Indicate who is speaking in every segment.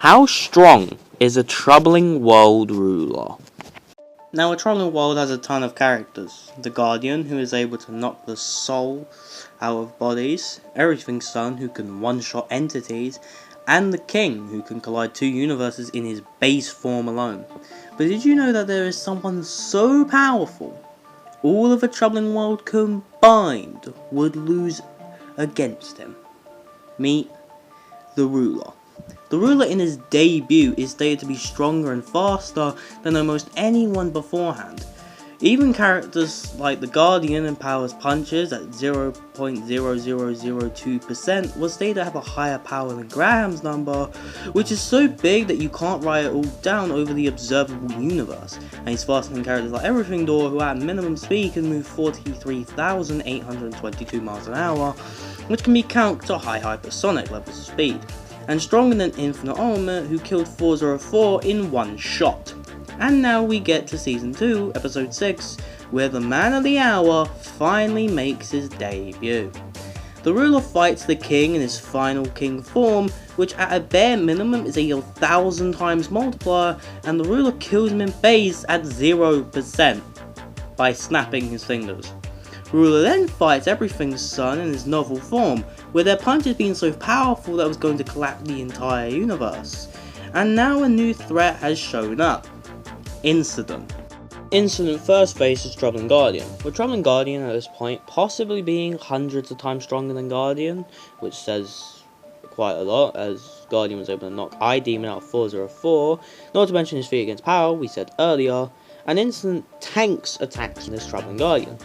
Speaker 1: How strong is a troubling world ruler? Now, a troubling world has a ton of characters. The Guardian, who is able to knock the soul out of bodies, Everything's Son, who can one-shot entities, and the King, who can collide two universes in his base form alone. But did you know that there is someone so powerful, all of a troubling world combined would lose against him? Meet the Ruler. The Ruler in his debut is stated to be stronger and faster than almost anyone beforehand. Even characters like the Guardian and Power's punches at 0.0002% was stated to have a higher power than Graham's number, which is so big that you can't write it all down over the observable universe. And he's faster than characters like Everything Door, who at minimum speed can move 43,822 miles an hour, which can be counted to high hypersonic levels of speed. And stronger than Infinite Ultimate, who killed 404 in one shot. And now we get to Season 2, Episode 6, where the Man of the Hour finally makes his debut. The Ruler fights the King in his final King form, which at a bare minimum is a 1,000 times multiplier, and the Ruler kills him in base at 0% by snapping his fingers. Ruler then fights Everything's Son in his novel form, with their punches being so powerful that it was going to collapse the entire universe. And now a new threat has shown up. Incident. Incident first faces Troubling Guardian, with Troubling Guardian at this point possibly being hundreds of times stronger than Guardian, which says quite a lot, as Guardian was able to knock iDemon out of 404, not to mention his feat against Power, we said earlier, and Incident tanks attacks this Troubling Guardian.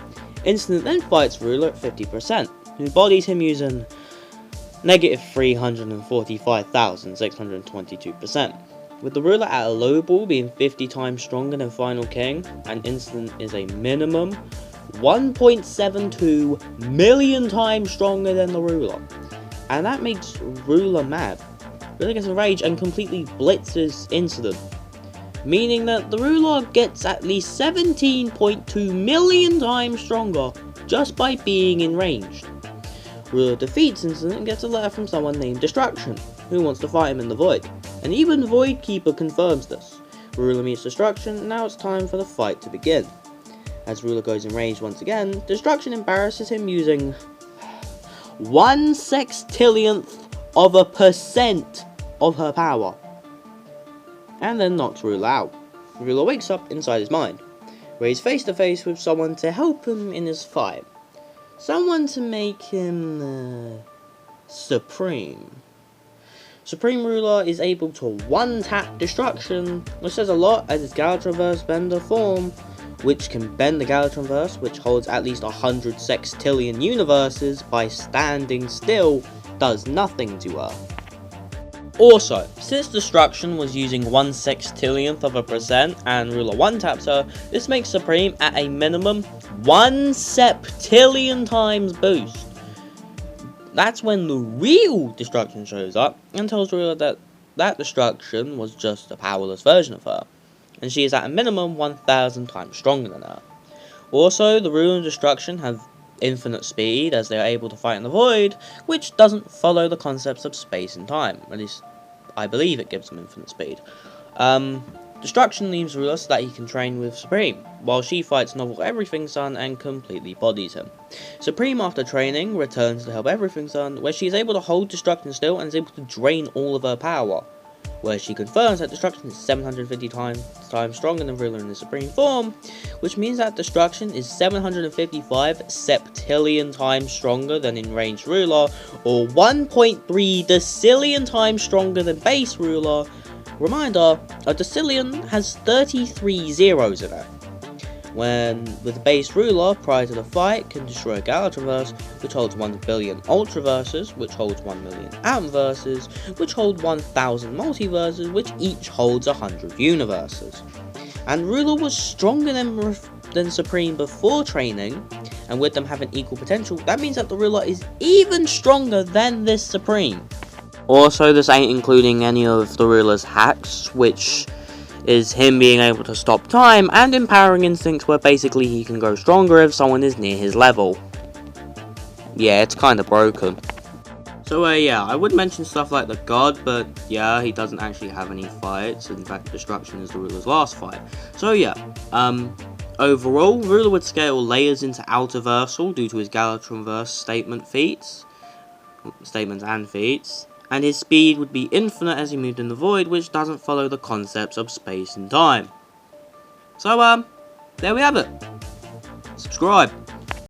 Speaker 1: Incident then fights Ruler at 50%, who bodies him using negative 345,622%, with the Ruler at a low ball being 50 times stronger than Final King, and Incident is a minimum 1.72 million times stronger than the Ruler. And that makes Ruler mad. Ruler gets enraged and completely blitzes Incident, meaning that the Ruler gets at least 17.2 million times stronger just by being enraged. Ruler defeats Incident and gets a letter from someone named Destruction, who wants to fight him in the Void, and even Void Keeper confirms this. Ruler meets Destruction, and now it's time for the fight to begin. As Ruler goes enraged once again, Destruction embarrasses him using 1/60th% of her power, and then knocks Ruler out. Ruler wakes up inside his mind, where he's face to face with someone to help him in his fight. Someone to make him supreme. Supreme Ruler is able to one-tap Destruction, which says a lot as his Galatraverse Bender form, which can bend the Galatraverse, which holds at least 100 sextillion universes, by standing still, does nothing to her. Also, since Destruction was using 1/60th% and Ruler one-taps her, this makes Supreme at a minimum 1 septillion times boost. That's when the real Destruction shows up and tells Ruler that that Destruction was just a powerless version of her, and she is at a minimum 1,000 times stronger than her. Also, the Ruler and Destruction have infinite speed as they are able to fight in the Void, which doesn't follow the concepts of space and time. At least, I believe it gives them infinite speed. Destruction leaves Ruler so that he can train with Supreme, while she fights novel Everything's Son and completely bodies him. Supreme, after training, returns to help Everything's Son, where she is able to hold Destruction still and is able to drain all of her power, where she confirms that Destruction is 750 times stronger than Ruler in the Supreme form, which means that Destruction is 755 septillion times stronger than enraged Ruler, or 1.3 decillion times stronger than base Ruler. Reminder, a decillion has 33 zeros in it, when with the base Ruler prior to the fight can destroy a Galatraverse, which holds 1 billion Ultraverses, which holds 1 million Atomverses, which hold 1,000 Multiverses, which each holds 100 universes. And Ruler was stronger than Supreme before training, and with them having equal potential, that means that the Ruler is even stronger than this Supreme. Also, this ain't including any of the Ruler's hacks, which is him being able to stop time, and empowering instincts, where basically he can go stronger if someone is near his level. Yeah, it's kinda broken. So yeah, I would mention stuff like the God, but yeah, he doesn't actually have any fights. In fact, Destruction is the ruler's last fight. So yeah, overall, Ruler would scale layers into Altiversal due to his Galatronverse statements and feats, and his speed would be infinite as he moved in the void, which doesn't follow the concepts of space and time. So there we have it. Subscribe.